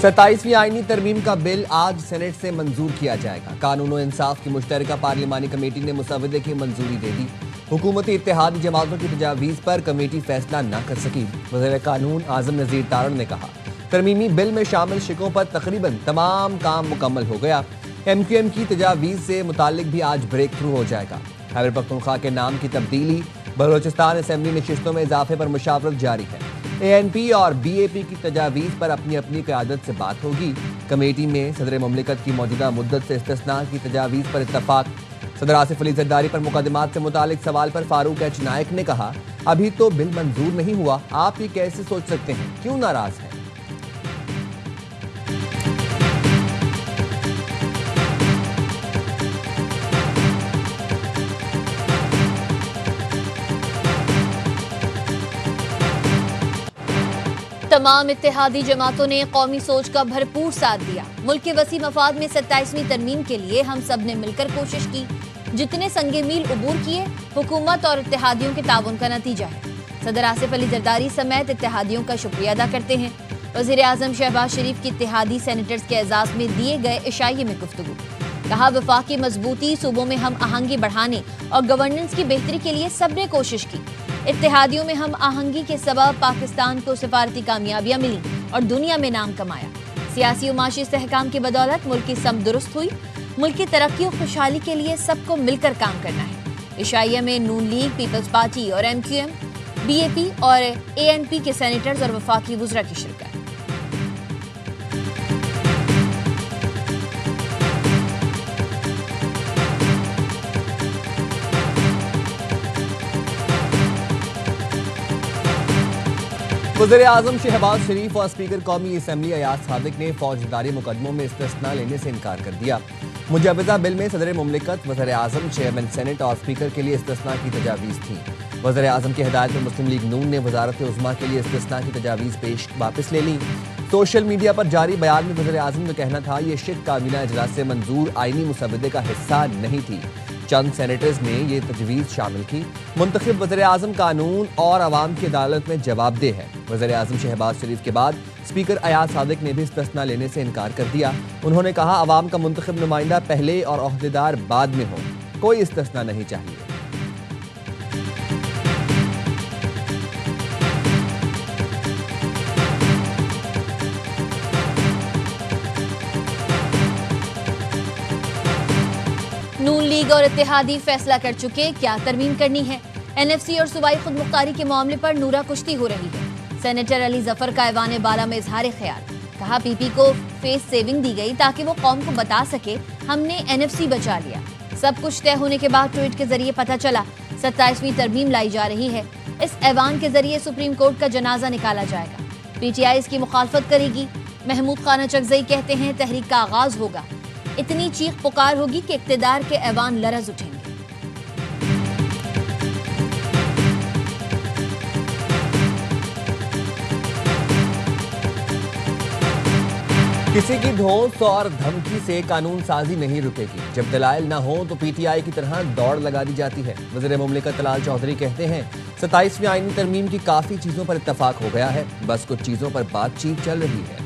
27वीं आईनी तरमीम का बिल आज सेनेट से मंजूर किया जाएगा। कानून और इंसाफ की मुश्तरका पार्लिमानी कमेटी ने मुसवदे की मंजूरी दे दी। हुकूमती इत्तेहादी जमातों की तजावीज़ पर कमेटी फैसला न कर सकी। वज़ीर कानून आज़म नज़ीर तारण ने कहा, तरमीमी बिल में शामिल शिकों पर तकरीबन तमाम काम मुकम्मल हो गया। MQM की तजावीज़ से मुतालिक भी आज ब्रेक थ्रू हो जाएगा। खैबर पख्तूनख्वा के नाम की तब्दीली, बलोचिस्तान असेंबली नशिस्तों में इजाफे पर मुशावरत जारी है। ANP और BAP की तजावीज़ पर अपनी अपनी क़यादत से बात होगी। कमेटी में सदर मुमलिकत की मौजूदा मुद्दत से इस्तिस्ना की तजावीज़ पर इत्तफाक। सदर आसिफ अली ज़रदारी पर मुकदमात से मुतालिक सवाल पर फारूक एच नायक ने कहा, अभी तो बिल मंजूर नहीं हुआ, आप ये कैसे सोच सकते हैं, क्यों नाराज़ हैं? तमाम इत्तेहादी जमातों ने कौमी सोच का भरपूर साथ दिया। मुल्क के वसी मफाद में 27वीं तरमीम के लिए हम सब ने मिलकर कोशिश की। जितने संगे मील उबूर किए, हुकूमत और इत्तेहादियों के ताउन का नतीजा है। सदर आसिफ अली ज़रदारी समेत इत्तेहादियों का शुक्रिया अदा करते हैं। वज़ीर आज़म शहबाज शरीफ की इत्तेहादी सेनेटर्स के एजाज़ में दिए गए इशाये में गुफ्तगू। कहा, वफाकी मजबूती, सूबों में हम आहंगी बढ़ाने और गवर्नेंस की बेहतरी के लिए सब ने कोशिश की। इत्तेहादियों में हम आहंगी के सबब पाकिस्तान को सिफारती कामयाबियां मिली और दुनिया में नाम कमाया। सियासी और माशी इस्तेहकाम की बदौलत मुल्क की सम दुरुस्त हुई। मुल्क की तरक्की और खुशहाली के लिए सबको मिलकर काम करना है। इशाइया में नून लीग, पीपल्स पार्टी और MQM, BAP और ANP के सेनेटर्स और वफाकी वुज़रा की शिरकत। वज़ीर आज़म शहबाज शरीफ और स्पीकर कौमी असम्बली अयाज सादिक ने फौजदारी मुकदमों में इस्तिस्ना लेने से इनकार कर दिया। मुजवज़ा बिल में सदर मुमलिकत, वज़ीर आज़म, चेयरमैन सेनेट और स्पीकर के लिए इस्तिस्ना की तजावीज़ थी। वज़ीर आज़म की हिदायत पर मुस्लिम लीग नून ने वज़ारत उज़्मा के लिए इस्तिस्ना की तजावीज़ वापस ले ली। सोशल मीडिया पर जारी बयान में वज़ीर आज़म का कहना था, ये शिक काबीना इजलास से मंजूर आईनी मुसवदे का हिस्सा नहीं थी। चंद सेनेटर्स ने ये तजवीज़ शामिल की। मुंतखब वज़ीर आज़म कानून और अवाम की अदालत में जवाबदेह है। वज़ीर आज़म शहबाज शरीफ के बाद स्पीकर अयाज सादिक ने भी इस्तिस्ना लेने से इनकार कर दिया। उन्होंने कहा, अवाम का मुंतखब नुमाइंदा पहले और ओहदेदार बाद में हो, कोई इस्तिस्ना नहीं चाहिए। नून लीग और इत्तेहादी फैसला कर चुके क्या तरमीम करनी है। NFC और सूबाई खुद मुख्तारी के मामले पर नूरा कुश्ती हो रही है। सेनेटर अली जफर का ऐवान बाला में इजहार ख्याल। कहा, PP को फेस सेविंग दी गई ताकि वो कौम को बता सके हमने NFC बचा लिया। सब कुछ तय होने के बाद ट्वीट के जरिए पता चला 27वीं तरमीम लाई जा रही है। इस ऐवान के जरिए सुप्रीम कोर्ट का जनाजा निकाला जाएगा। PTI इसकी मुखालफत करेगी। महमूद खान अचकज़ई कहते हैं, तहरीक का आगाज होगा, इतनी चीख पुकार होगी कि इक्तिदार के ऐवान लरज़ उठेंगे। किसी की धौंस और धमकी से कानून साजी नहीं रुकेगी। जब दलाइल ना हो तो PTI की तरह दौड़ लगा दी जाती है। वज़ीर मुमलिकत तलाल चौधरी कहते हैं, 27वीं आईनी तरमीम की काफ़ी चीज़ों पर इत्तफाक हो गया है, बस कुछ चीज़ों पर बातचीत चल रही है।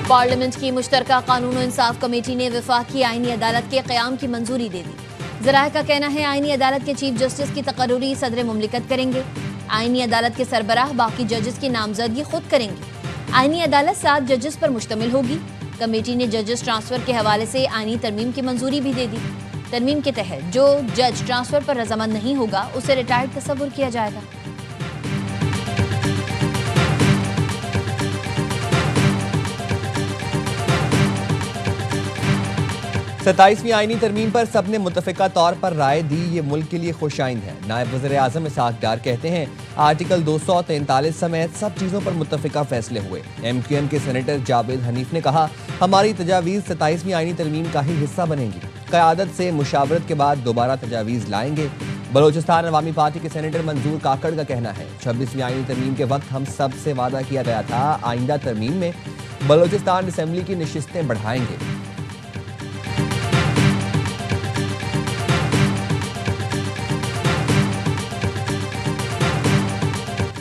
पार्लियामेंट की मुश्तरका कानून और इंसाफ कमेटी ने वफाकी आईनी अदालत के क़याम की मंजूरी दे दी। ज़राए का कहना है, आईनी अदालत के चीफ जस्टिस की तकर्रुरी सदर मुमलिकत करेंगे। आईनी अदालत के सरबराह बाकी जजेस की नामजदगी खुद करेंगे। आईनी अदालत 7 जजेस पर मुश्तमिल होगी। कमेटी ने जजेस ट्रांसफर के हवाले से आईनी तरमीम की मंजूरी भी दे दी। तरमीम के तहत जो जज ट्रांसफर पर रजामंद नहीं होगा उसे रिटायर्ड तस्वुर किया जाएगा। 27वीं आईनी तरमीम पर सबने मुतफ़िका तौर पर राय दी। ये मुल्क के लिए खुशाइंद है। नायब वज़ीर आज़म इसहाक़ डार कहते हैं, आर्टिकल 243 समेत सब चीज़ों पर मुतफ़िका फैसले हुए। MQM के सेनेटर जावेद हनीफ ने कहा, हमारी तजावीज़ 27वीं आईनी तरमीम का ही हिस्सा बनेंगी। क़यादत से मुशावरत के बाद दोबारा तजावीज़ लाएंगे। बलोचिस्तान अवामी पार्टी के सेनेटर मंजूर काकड़ का कहना है, 26वीं आईनी तरमीम के वक्त हम सब से वादा किया गया था, आइंदा तरमीम में बलोचिस्तान असम्बली की नशिस्तें बढ़ाएंगे।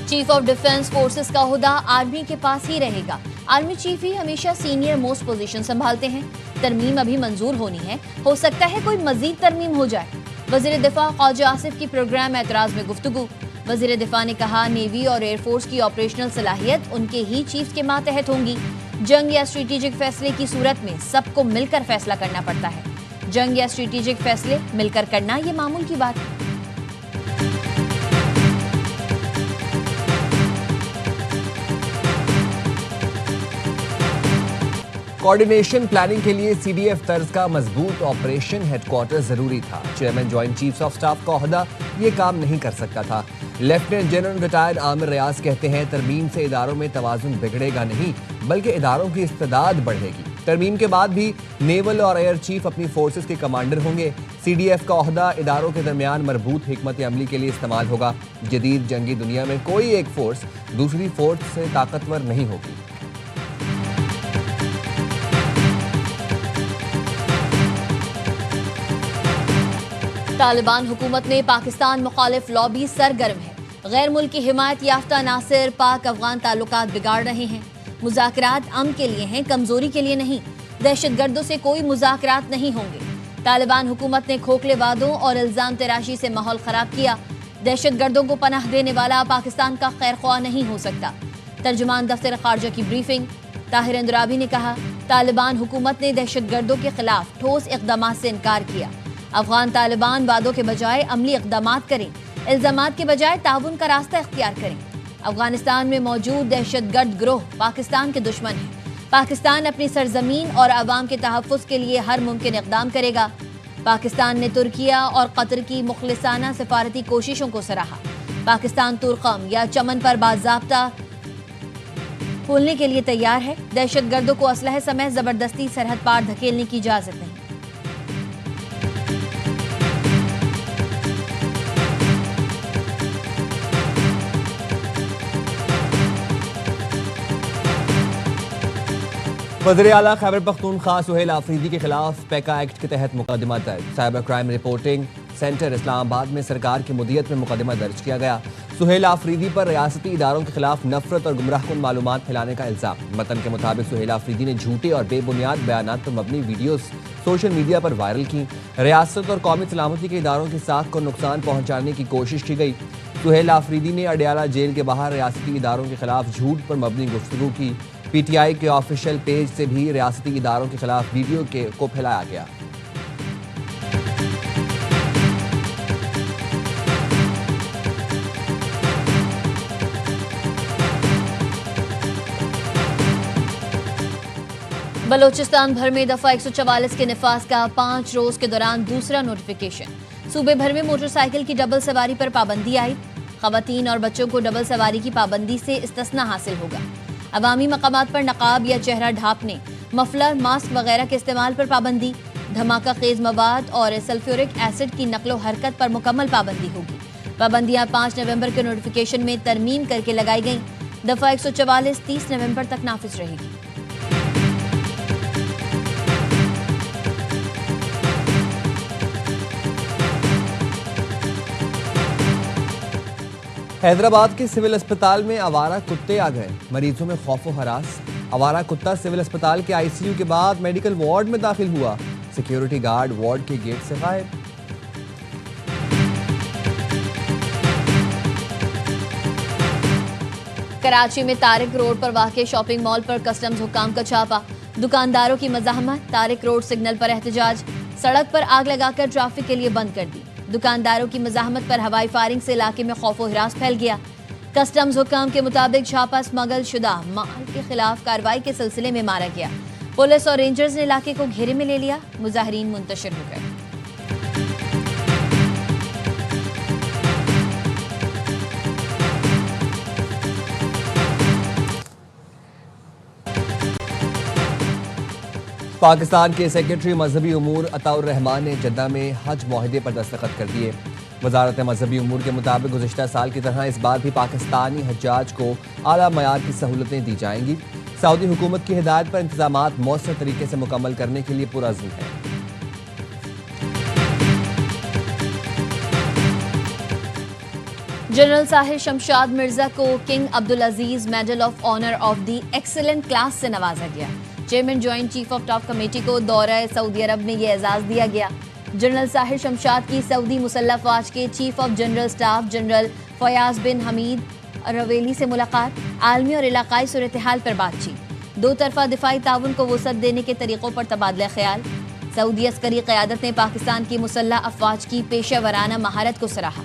चीफ ऑफ डिफेंस फोर्सेस का ओहदा आर्मी के पास ही रहेगा। आर्मी चीफ ही हमेशा सीनियर मोस्ट पोजीशन संभालते हैं। तरमीम अभी मंजूर होनी है, हो सकता है कोई मजीद तरमीम हो जाए। वजीर दिफा ख्वाजा आसिफ की प्रोग्राम एतराज में गुफ्तगू। वजीर दिफा ने कहा नेवी और एयरफोर्स की ऑपरेशनल सलाहियत उनके ही चीफ के मातहत होंगी। जंग या स्ट्रेटेजिक फैसले की सूरत में सबको मिलकर फैसला करना पड़ता है। जंग या स्ट्रेटेजिक फैसले मिलकर करना ये मामूल की बात है। कोऑर्डिनेशन प्लानिंग के लिए सीडीएफ तर्ज का मजबूत ऑपरेशन हेडक्वार्टर जरूरी था। Chairman joint chiefs of staff का ओहदा ये काम नहीं कर सकता था। लेफ्टिनेंट जनरल रिटायर्ड आमिर रियाज कहते हैं तरमीम से इदारों में तवाजुन बिगड़ेगा नहीं बल्कि इदारों की इस्तेदाद बढ़ेगी। तरमीम के बाद भी नेवल और एयर चीफ अपनी फोर्सेस के कमांडर होंगे। सीडीएफ का ओहदा इदारों के दरमियान मरबूत हिकमत अमली के लिए इस्तेमाल होगा। जदीद जंगी दुनिया में कोई एक फोर्स दूसरी फोर्स से ताकतवर नहीं होगी। तालिबान हुकूमत में पाकिस्तान मुखालिफ लॉबी सरगर्म है। गैर मुल्की हिमायत याफ्ता नासिर पाक अफगान ताल्लुकात बिगाड़ रहे हैं। मुज़ाकरात अमन के लिए हैं, कमजोरी के लिए नहीं। दहशतगर्दों से कोई मुज़ाकरात नहीं होंगे। तालिबान हुकूमत ने खोखले वादों और इल्जाम तराशी से माहौल खराब किया। दहशतगर्दों को पनाह देने वाला पाकिस्तान का खैरख्वाह नहीं हो सकता। तर्जुमान दफ्तर खारजा की ब्रीफिंग। ताहिर अंदराबी ने कहा तालिबान हुकूमत ने दहशतगर्दों के खिलाफ ठोस इक़दाम से इनकार किया। अफगान तालिबान वादों के बजाय अमली इक़दामात करें, इल्ज़ामात के बजाय ताउन का रास्ता इख्तियार करें। अफगानिस्तान में मौजूद दहशतगर्द गिरोह पाकिस्तान के दुश्मन हैं। पाकिस्तान अपनी सरजमीन और अवाम के तहफ़्फ़ुज़ के लिए हर मुमकिन इक़दाम करेगा। पाकिस्तान ने तुर्किया और कतर की मुखलिसाना सिफारती कोशिशों को सराहा। पाकिस्तान तुर्कम या चमन पर बाज़ाब्ता खोलने के लिए तैयार है। दहशतगर्दों को असलहे समेत ज़बरदस्ती सरहद पार धकेलने की इजाज़त नहीं। वज़ीर आला खैबर पख्तूनख्वा सुहेल आफरीदी के खिलाफ पैका एक्ट के तहत मुकदमा दर्ज। Cyber crime reporting centre Islamabad में सरकार की मुदियत में मुकदमा दर्ज किया गया। सुहेल आफरीदी पर रियासती इदारों के खिलाफ नफरत और गुमराहकुन मालूमात फैलाने का इल्जाम। मतन के मुताबिक सुहेल आफरीदी ने झूठे और बेबुनियाद बयानात पर मबनी वीडियोस सोशल मीडिया पर वायरल की। रियासत और कौमी सलामती के इदारों की साख को नुकसान पहुंचाने की कोशिश की गई। सुहेल आफरीदी ने अडयाला जेल के बाहर रियासती इदारों के खिलाफ झूठ पर मबनी गुफ्तगू की। पीटीआई के ऑफिशियल पेज से भी रियासती इदारों के खिलाफ वीडियो को फैलाया गया। बलोचिस्तान भर में दफा 144 के निफाज का 5 रोज के दौरान दूसरा नोटिफिकेशन। सूबे भर में मोटरसाइकिल की डबल सवारी पर पाबंदी आई। खवातीन और बच्चों को डबल सवारी की पाबंदी से इस्तिस्ना हासिल होगा। अवामी मकामात पर नकाब या चेहरा ढांपने, मफलर, मास्क वगैरह के इस्तेमाल पर पाबंदी। धमाका खेज मवाद और सल्फ्यूरिक एसिड की नकलो हरकत पर मुकम्मल पाबंदी होगी। पाबंदियां 5 नवंबर के नोटिफिकेशन में तरमीम करके लगाई गईं। दफा 144 30 नवंबर तक नाफिज रहेगी। हैदराबाद के सिविल अस्पताल में आवारा कुत्ते आ गए। मरीजों में खौफ व हरास। आवारा कुत्ता सिविल अस्पताल के आईसीयू के बाद मेडिकल वार्ड में दाखिल हुआ। सिक्योरिटी गार्ड वार्ड के गेट से गायब। कराची में तारिक रोड पर वाक़े शॉपिंग मॉल पर कस्टम्स हुकाम का छापा। दुकानदारों की मज़ाहमत, तारिक रोड सिग्नल पर एहतजाज। सड़क पर आग लगाकर ट्रैफिक के लिए बंद कर दी। दुकानदारों की मज़ाहमत पर हवाई फायरिंग से इलाके में खौफ व हिरास फैल गया। कस्टम्स हुकाम के मुताबिक छापा स्मगल शुदा माल के खिलाफ कार्रवाई के सिलसिले में मारा गया। पुलिस और रेंजर्स ने इलाके को घेरे में ले लिया। मुजाहिरीन मुंतशिर हो गए। पाकिस्तान के सेक्रेटरी मजहबी उमूर अताउर रहमान ने जद्दा में हज मुआहदे पर दस्तखत कर दिए। वजारत मजहबी उमूर के मुताबिक गुज़िश्ता साल की तरह इस बार भी पाकिस्तानी हज्जाज को आला मयार की सहूलतें दी जाएंगी। सऊदी हुकूमत की हिदायत पर इंतजामात मौसर तरीके से मुकम्मल करने के लिए पुरअज़्म है। जनरल साहिर शमशाद मिर्जा को King Abdul Aziz medal of honour of the excellent class से नवाजा गया। Chairman joint chief of staff committee को दौरा सऊदी अरब में ये एजाज दिया गया। जनरल साहिर शमशाद की सऊदी मुसल्लह फौज के chief of general staff general Fayyad bin Hamed Ruwaili से मुलाकात, आलमी और इलाकाई सूरत-ए-हाल पर बातचीत, दो तरफा दिफाई ताउन को वसअत देने के तरीक़ों पर तबादला ख्याल। सऊदी अस्करी क़यादत ने पाकिस्तान की मुसल्लह अफवाज की पेशेवराना महारत को सराहा,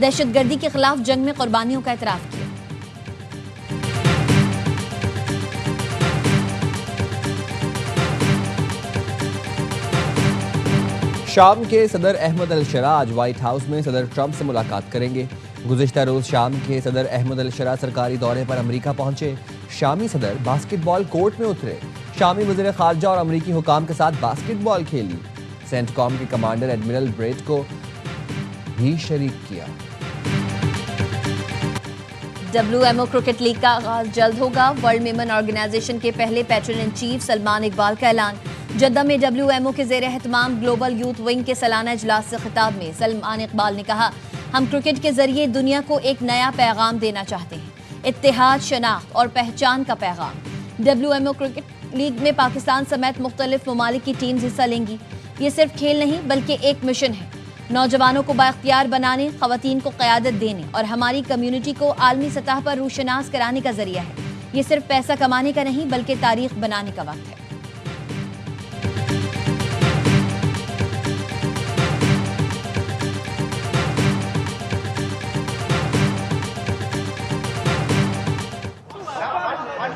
दहशतगर्दी के खिलाफ जंग में कुर्बानियों का एतराफ़ किया। शाम के सदर अहमद अल-शरा आज व्हाइट हाउस में सदर ट्रंप से मुलाकात करेंगे। गुज़िश्ता रोज़ शाम के सदर अहमद अल-शरा सरकारी दौरे पर अमेरिका पहुंचे। शामी सदर बास्केटबॉल कोर्ट में उतरे। शामी वज़ीर ख़ारजा और अमरीकी हुकाम के साथ बास्केटबॉल खेली। सेंटकॉम के कमांडर एडमिरल ब्रेट को भी शरीक किया। WMO क्रिकेट लीग का आगाज जल्द होगा। वर्ल्ड मेमन ऑर्गेनाइजेशन के पहले patron in chief Salman Iqbal का ऐलान। जद्दा में WMO के ज़ेर एहतमाम ग्लोबल यूथ विंग के सालाना इजलास से खिताब में सलमान इकबाल ने कहा, हम क्रिकेट के जरिए दुनिया को एक नया पैगाम देना चाहते हैं, इत्तेहाद, शनाख्त और पहचान का पैगाम। WMO क्रिकेट लीग में पाकिस्तान समेत मुख्तलिफ ममालिक की टीम्स हिस्सा लेंगी। ये सिर्फ खेल नहीं बल्कि एक मिशन है, नौजवानों को बाइख्तियार बनाने, ख़वातीन को क़यादत देने और हमारी कम्युनिटी को आलमी सतह पर रूशनास कराने का जरिया है। ये सिर्फ पैसा कमाने का नहीं बल्कि तारीख बनाने का वक्त है।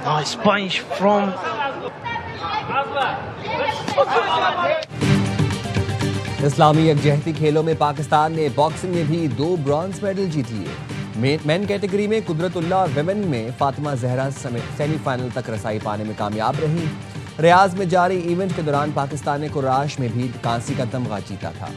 Nice punch from इस्लामी यकजहती खेलों में पाकिस्तान ने बॉक्सिंग में भी 2 ब्रॉन्ज मेडल जीत लिए। मेन कैटेगरी में कुदरतुल्लाह और विमेन में फातिमा जहरा सेमीफाइनल तक रसाई पाने में कामयाब रही। रियाज में जारी इवेंट के दौरान पाकिस्तान ने कुराश में भी कांसी का तमगा जीता था।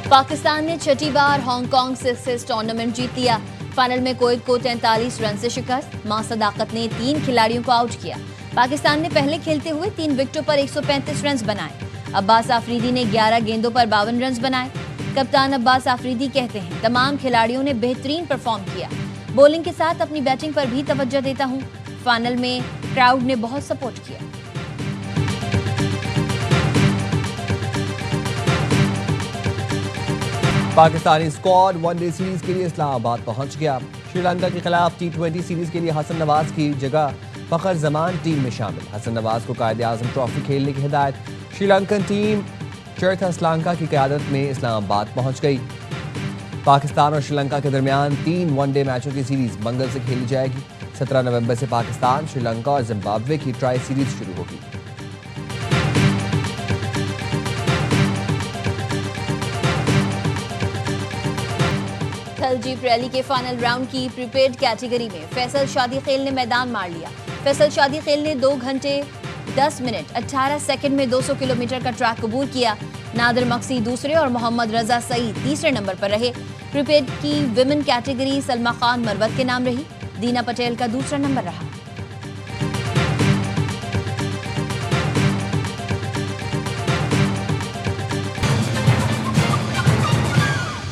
पाकिस्तान ने छठी बार हांगकांग सिक्सेस टूर्नामेंट जीत लिया। फाइनल में कुवैत को 43 रन से शिकस्त। मां सदाकत ने 3 खिलाड़ियों को आउट किया। पाकिस्तान ने पहले खेलते हुए 3 विकेटों पर 135 रन बनाए। अब्बास आफरीदी ने 11 गेंदों पर 52 रन बनाए। कप्तान अब्बास आफरीदी कहते हैं, तमाम खिलाड़ियों ने बेहतरीन परफॉर्म किया। बॉलिंग के साथ अपनी बैटिंग पर भी तवज्जो देता हूं। फाइनल में क्राउड ने बहुत सपोर्ट किया। पाकिस्तानी स्क्वाड वनडे सीरीज के लिए इस्लामाबाद पहुंच गया। श्रीलंका के खिलाफ T20 सीरीज के लिए हसन नवाज की जगह फखर जमान टीम में शामिल। हसन नवाज को कायदे आजम ट्रॉफी खेलने की हिदायत। श्रीलंकन टीम चरथा श्रीलंका की क़यादत में इस्लामाबाद पहुंच गई। पाकिस्तान और श्रीलंका के दरमियान 3 वनडे मैचों की सीरीज मंगल से खेली जाएगी। 17 नवंबर से पाकिस्तान, श्रीलंका और जिम्बाब्वे की ट्राई सीरीज शुरू होगी। थल जीप रैली के फाइनल राउंड की प्रीपेड कैटेगरी में फैसल शादी खेल ने मैदान मार लिया। फैसल शादी खेल ने 2 घंटे 10 मिनट 18 सेकंड में 200 किलोमीटर का ट्रैक कबूल किया। नादिर मक्सी दूसरे और मोहम्मद रजा सईद तीसरे नंबर पर रहे। प्रीपेड की विमेन कैटेगरी सलमा खान मरवत के नाम रही। दीना पटेल का दूसरा नंबर रहा।